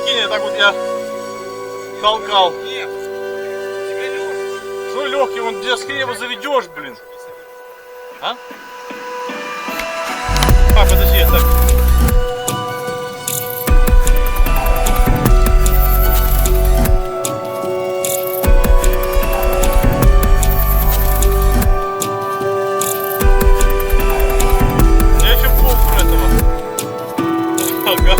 прикинь, так вот я толкал. Нет, тебе легкий. Что легкий, он где с хлеба заведешь, блин. А? А, подожди, я так. Я еще помню про этого. Ага.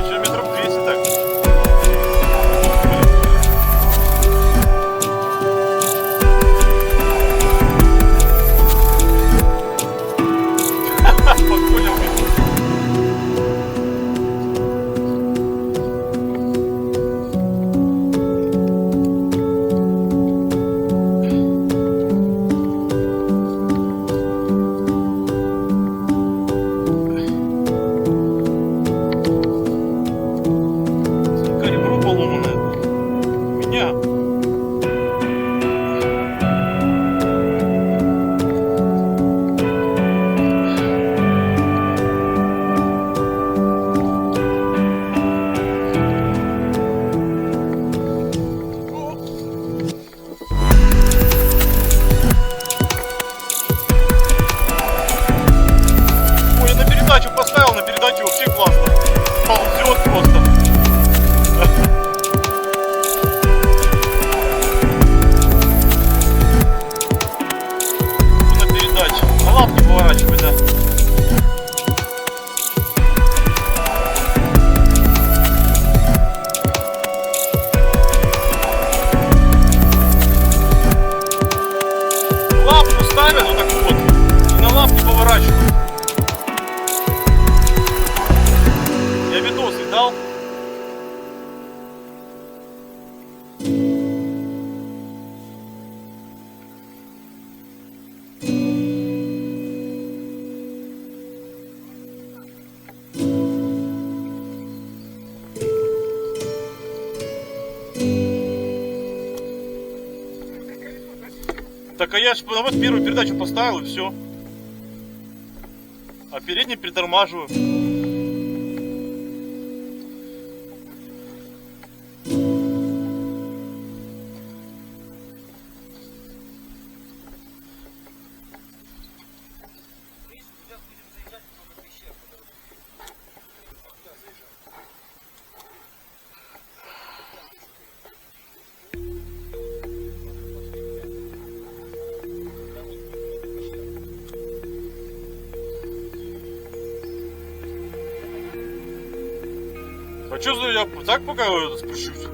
Еще метров 200 так. Понял. Ребро поломанное. Меня. Ой, я на передачу поставил, на передачу вообще классно. Ползет просто. На передаче. На лапке поворачивай, да. Лапку ставят вот так вот. И на лапке поворачивают. Я видосик дал. Так, а я ж вот первую передачу поставил и все. А передний притормаживаю. А что за я так пока спущусь?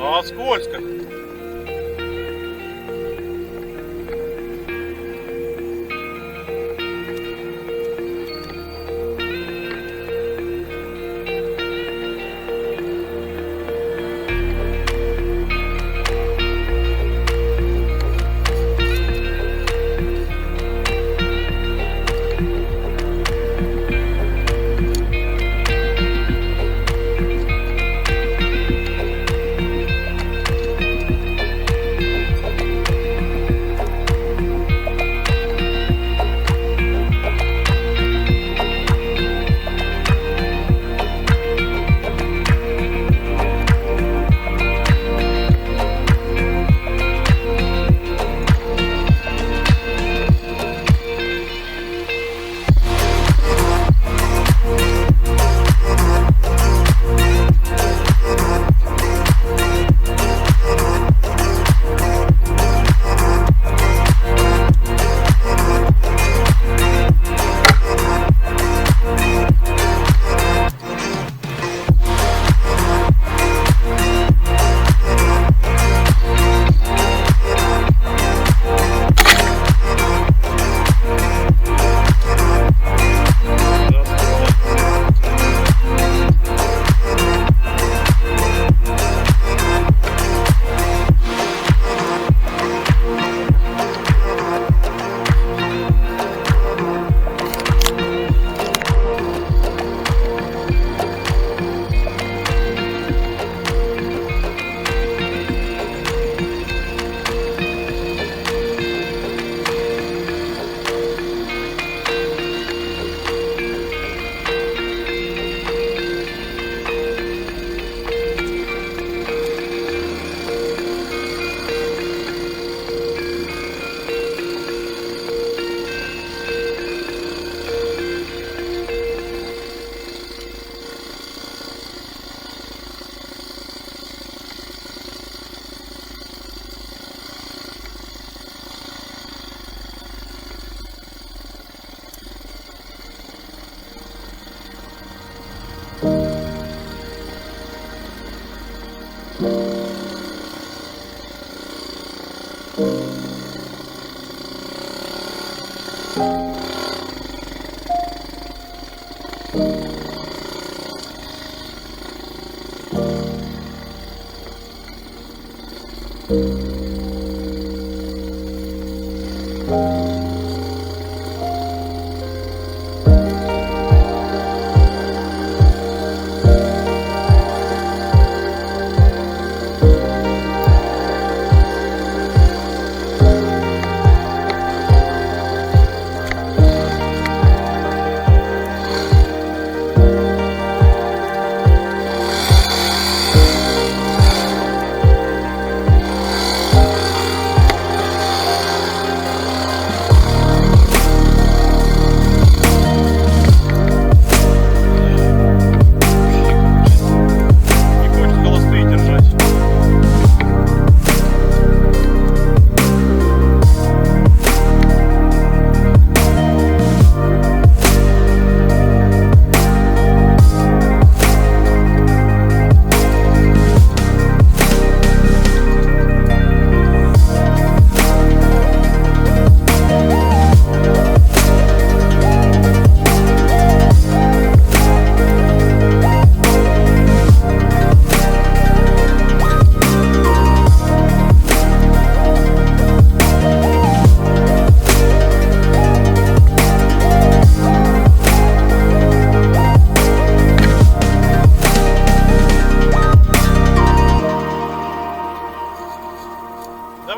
А, скользко.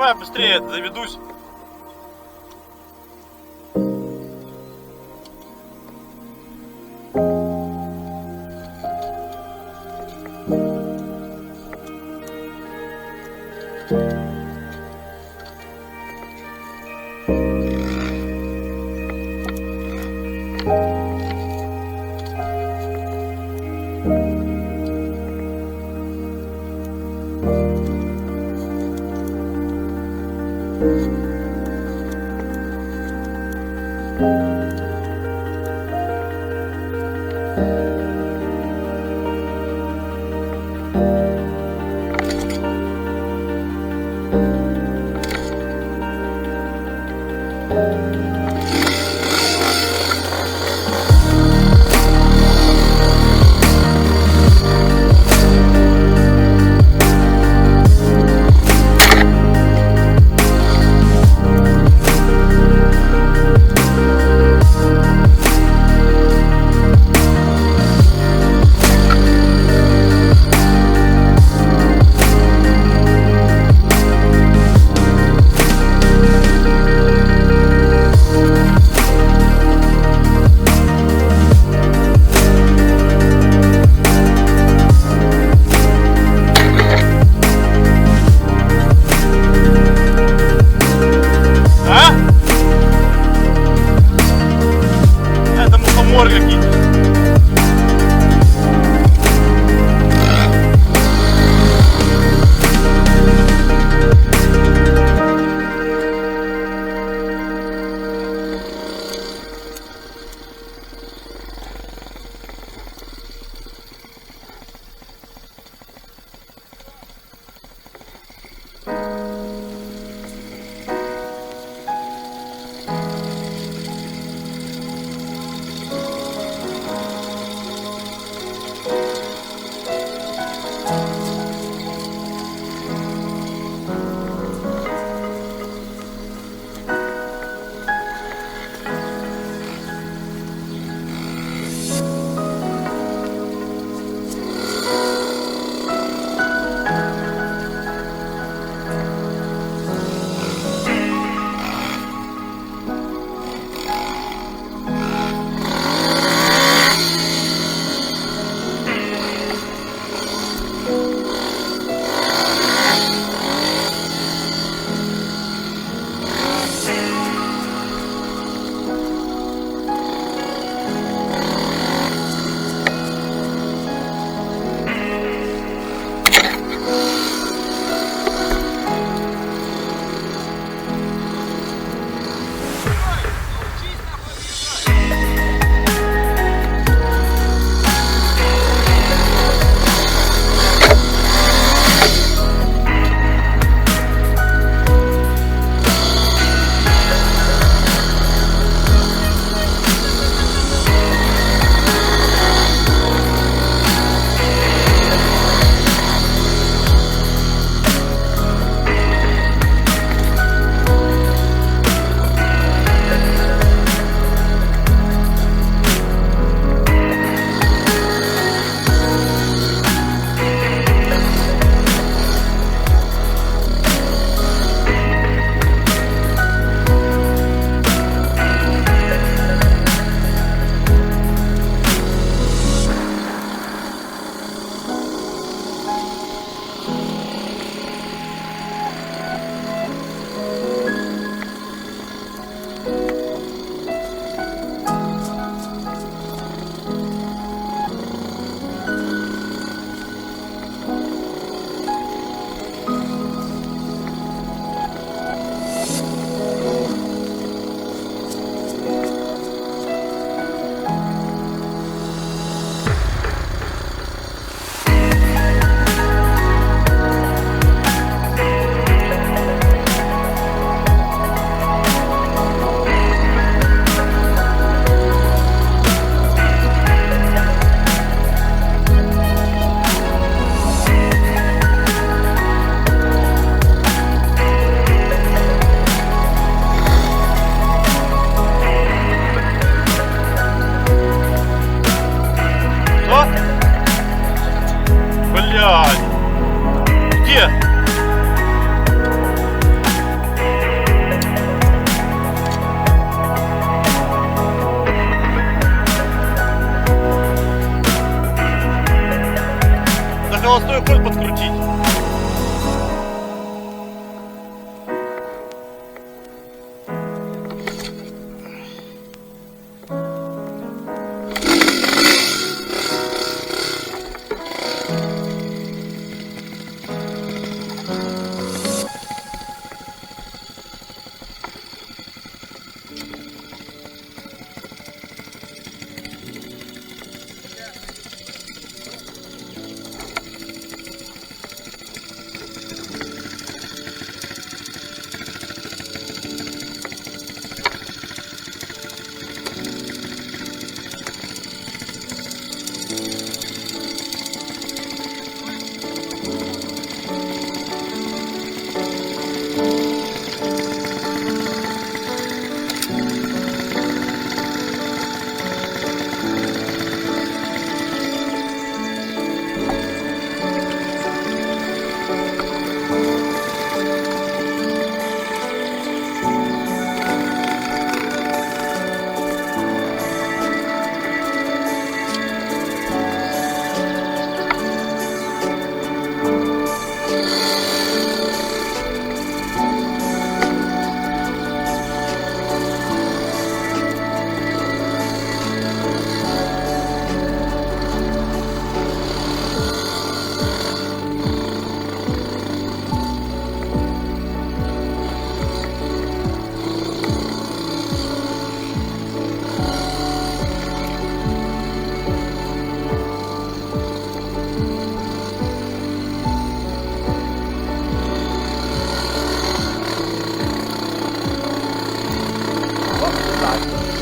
Давай быстрее, заведусь. головной ход подкрутить.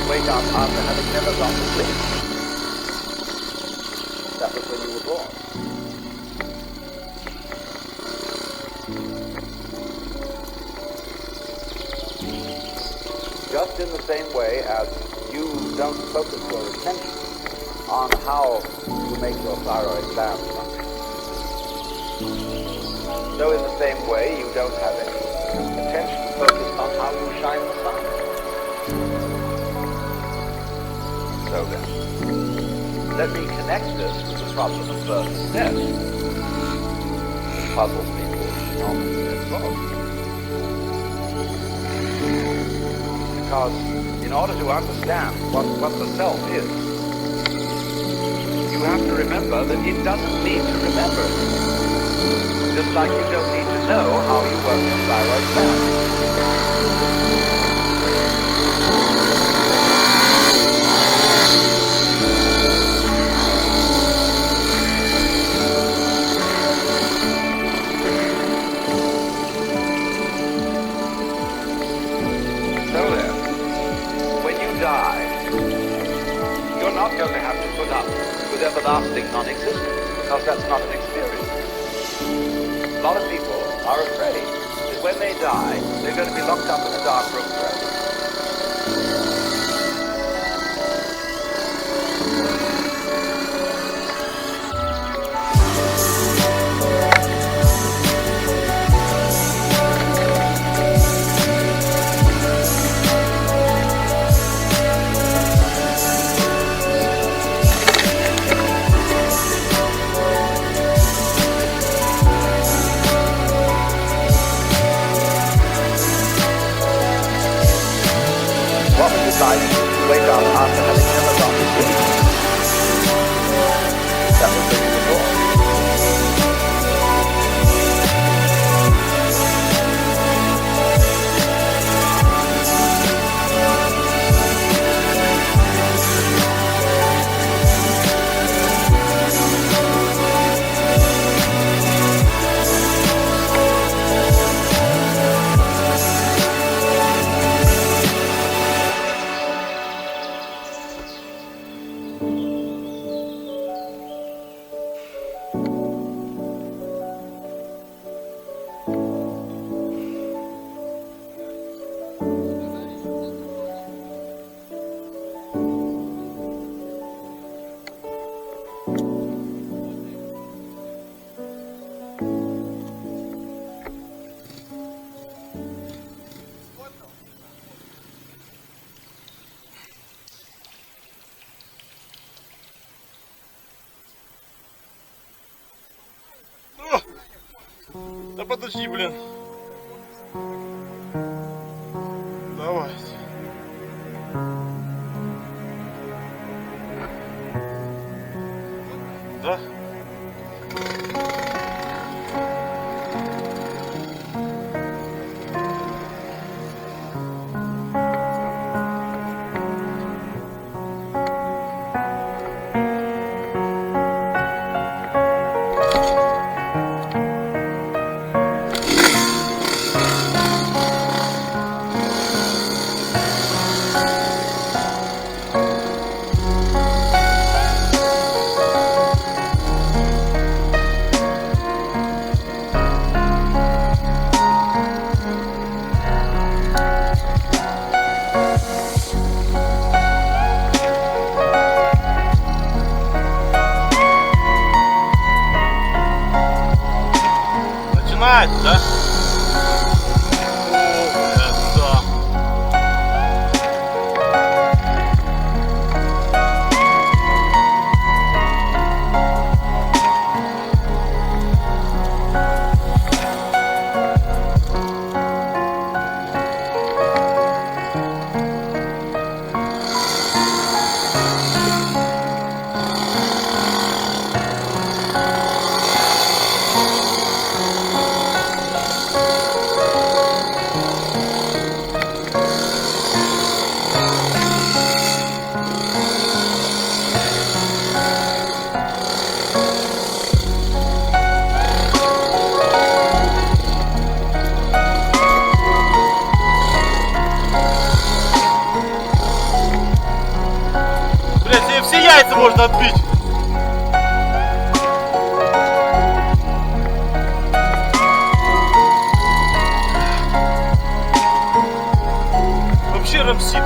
Wake up after having never gone to sleep. That was when you were born. Just in the same way as you don't focus your attention on how you make your thyroid gland function, so in the same way you don't have any attention focused on how you shine the sun. So then, let me connect this with the problem of birth and death, which puzzles people enormously as well. Because in order to understand what the self is, you have to remember that it doesn't need to remember it. Just like you don't need to know how you work the thyroid gland. You're not going to have to put up with everlasting non-existence, because that's not an experience. A lot of people are afraid that when they die, they're going to be locked up in a dark room forever. Like wake up after having never gone to sleep. That was when you were born. Да подожди, блин. Давай. Да? Начинается, да? Блять, себе все яйца можно отбить. Вообще рамсит.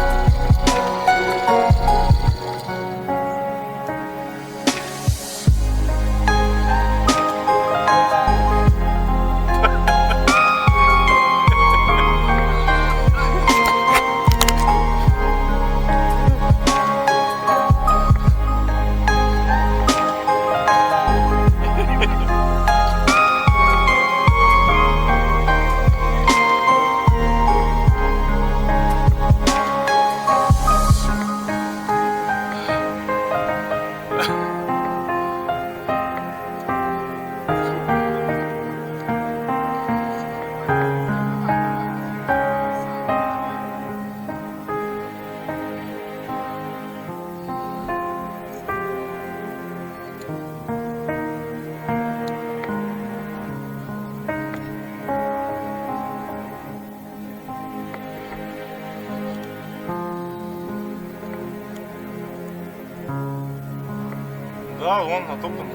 Да, вон натоптан.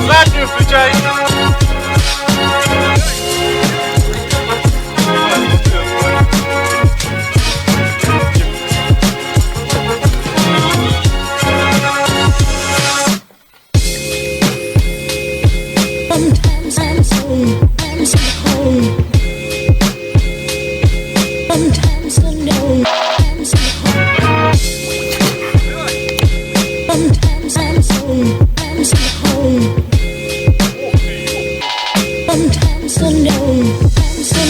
Заднюю включай. Sometimes I'm so cold. Sometimes I know I'm so cold. Sometimes I'm so cold. Sometimes I know I'm so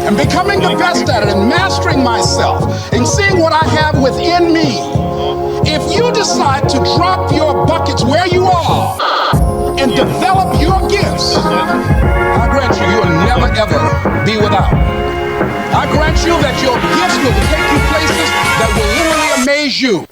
and becoming the best at it and mastering myself and seeing what I have within me. If you decide to drop your buckets where you are, and develop your gifts, I grant you, you'll never ever be without. I grant you that your gifts will take you places that will literally amaze you.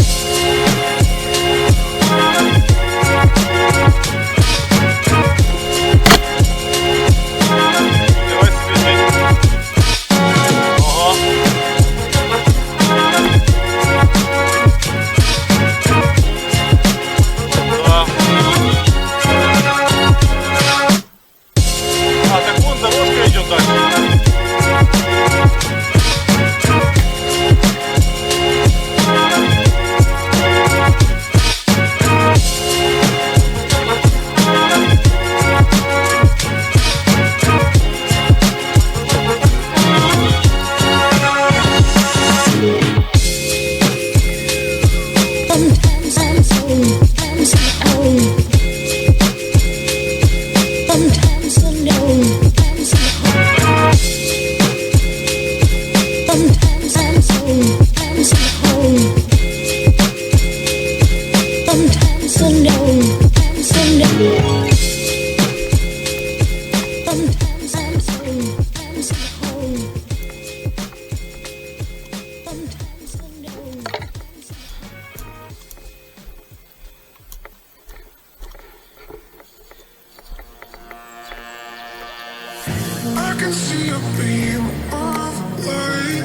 I can see a beam of light.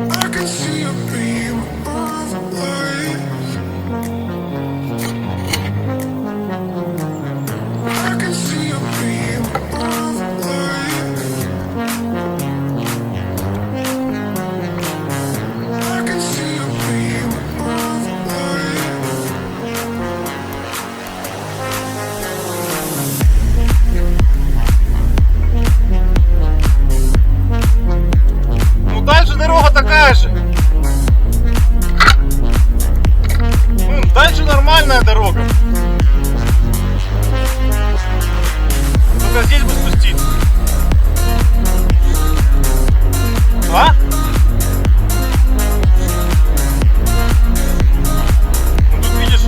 I can see a beam of light. I can see a beam of light. I can see a beam of light. Ну дальше дорога такая же. Ну, дальше нормальная дорога. Только здесь бы спуститься. А? Ну тут видишь.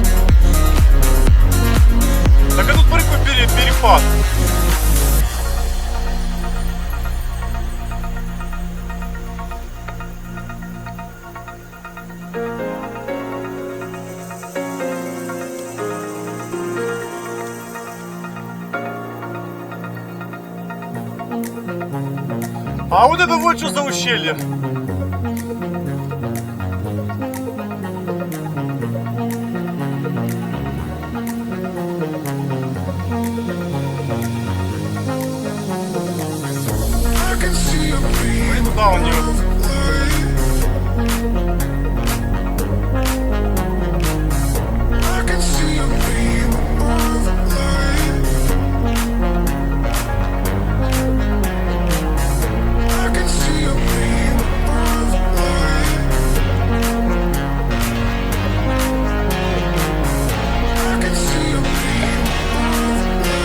Так а тут смотри, какой перепад. А вот это вот что за ущелье. I can see a beam. И туда у нее. I can see a beam of light. I can see a beam of light. I can see a beam of light.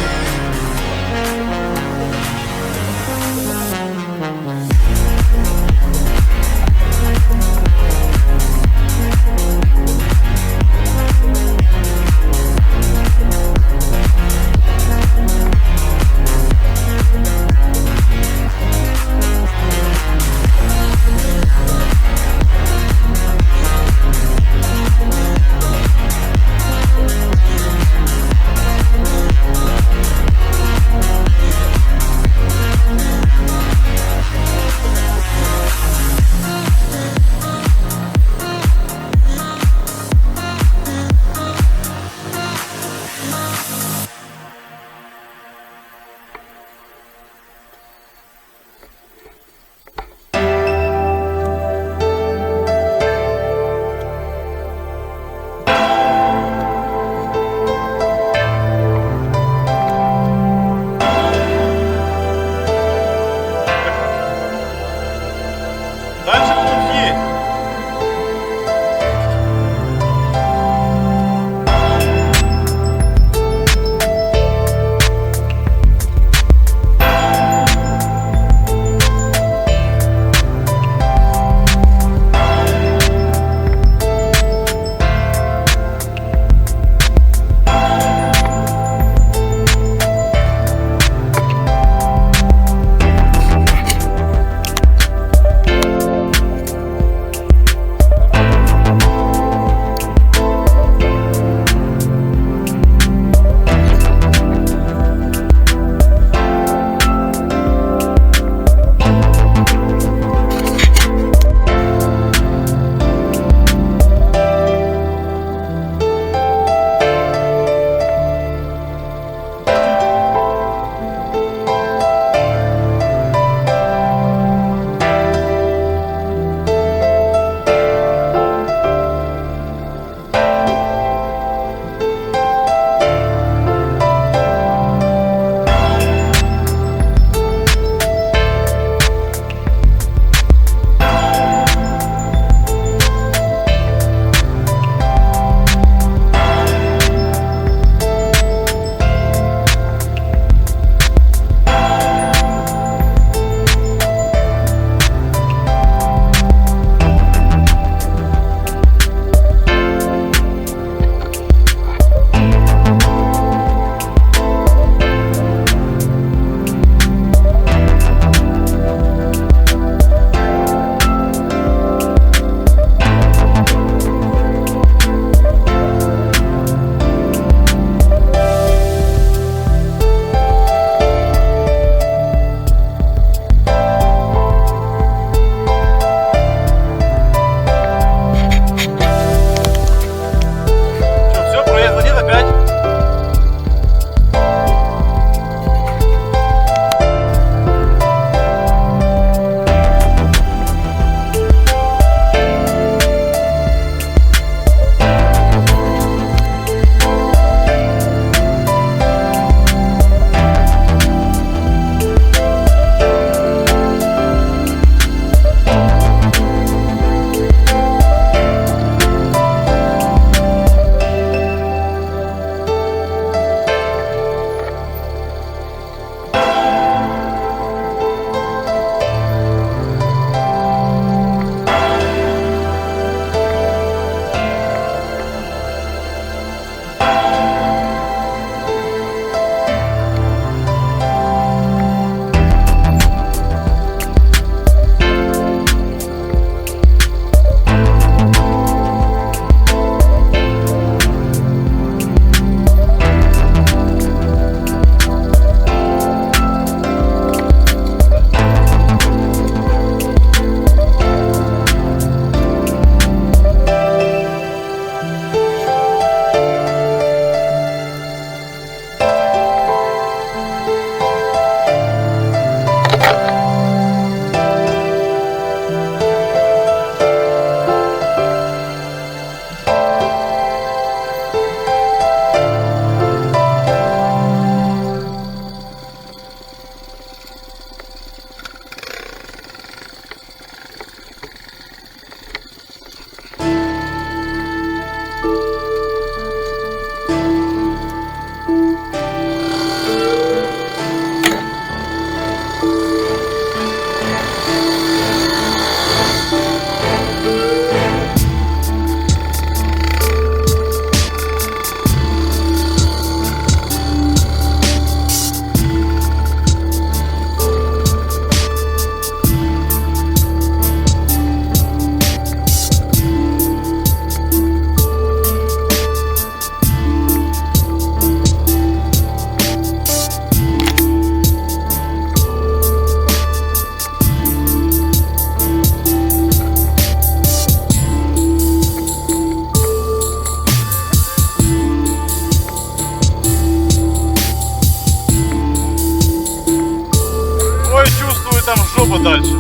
там жопа дальше.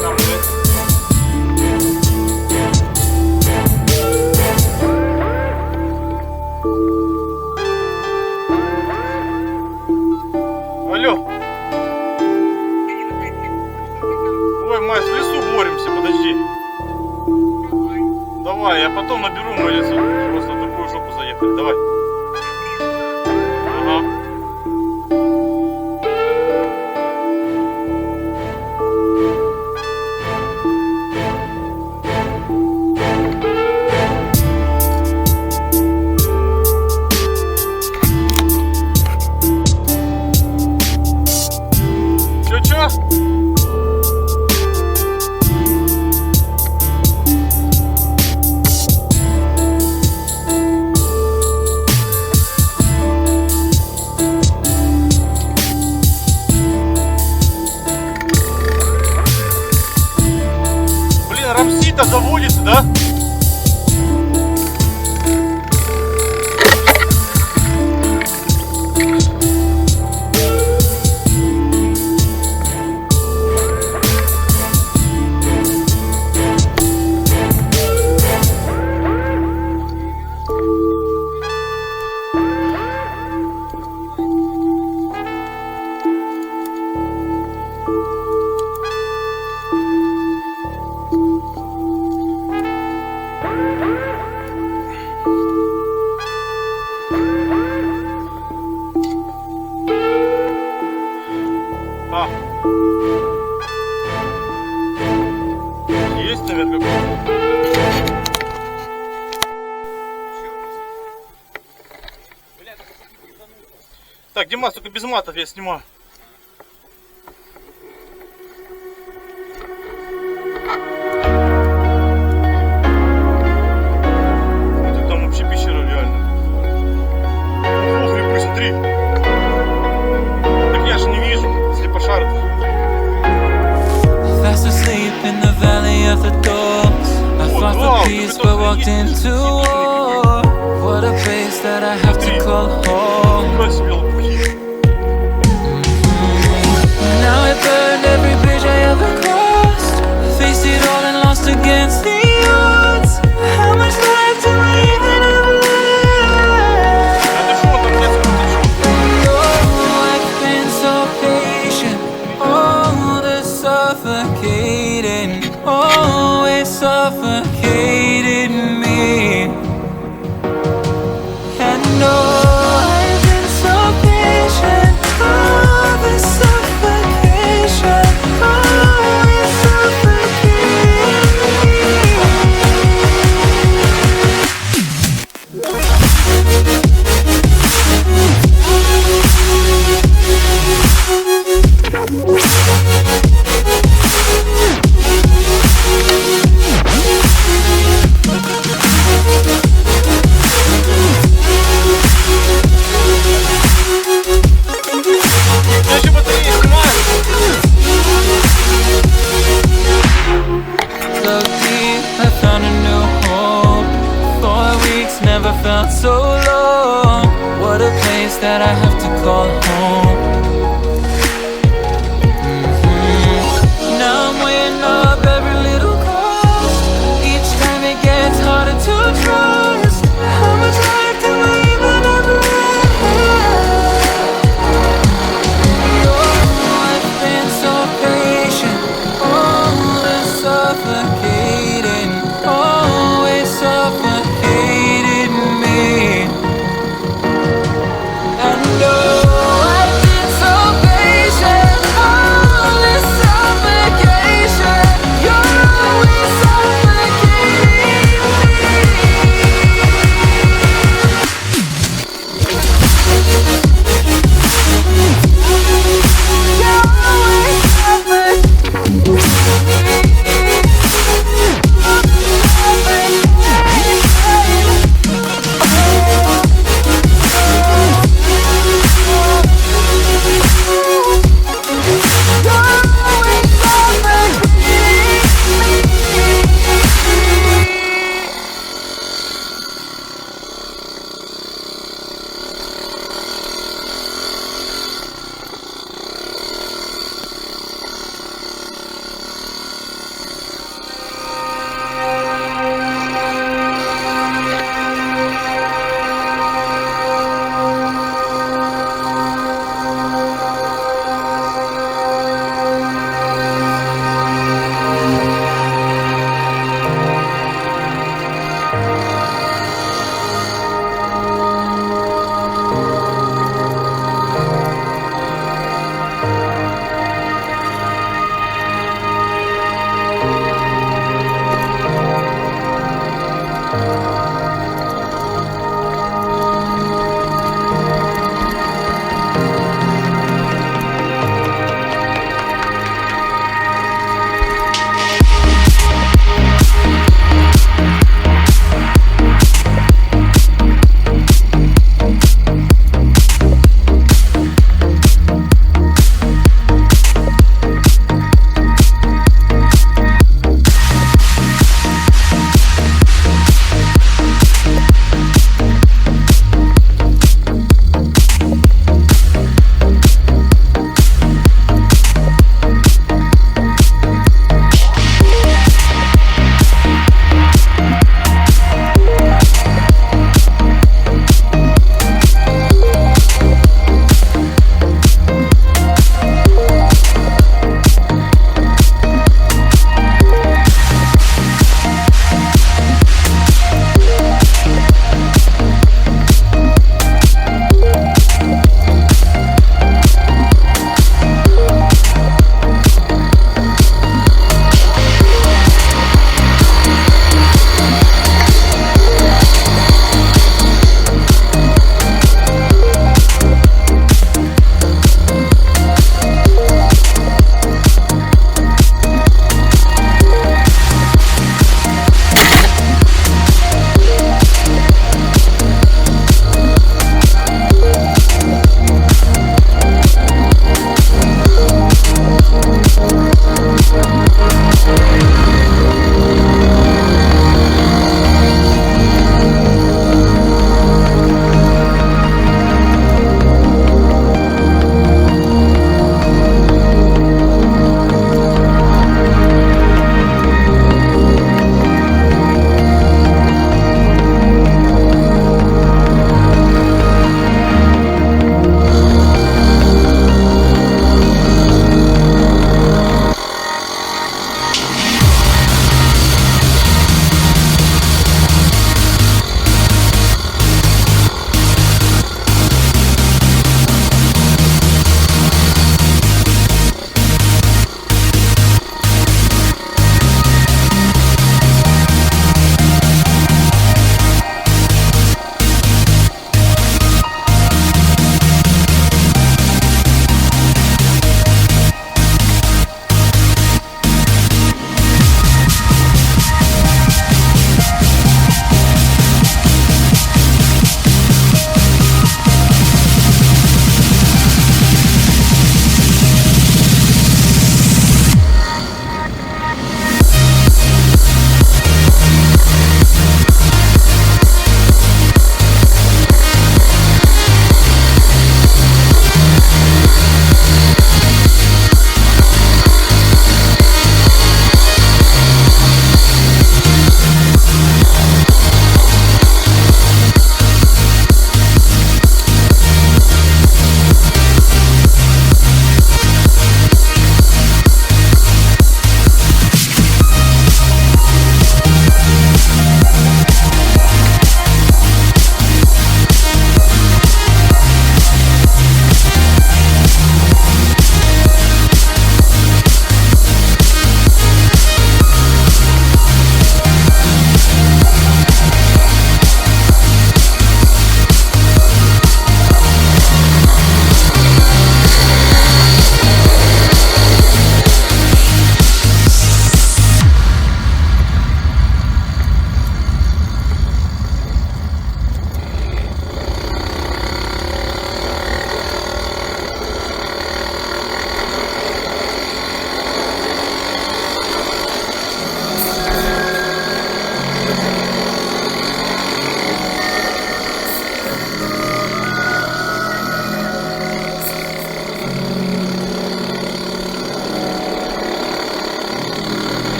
Там, блядь. Алло. Ой, Мась, в лесу боремся, подожди. Давай, я потом наберу, мы если просто в другую жопу заехали. Давай. Ага. Чё? Блин, рамси-то заводится, да? А. Есть, наверное, какой-то. Так, Димас, только без матов я снимаю. Это там вообще пещера реально. Ох, рыбы, смотри. Так я же не вижу, если пошарить. Fast asleep in the valley of the doors. I fought for peace but walked into war. What a place that I have to call home. Now I burned every bridge I ever crossed. Faced it all and lost against the odds. How much life do I even have left? Oh, I've been so patient. Oh, the suffocating, always suffocating me. And no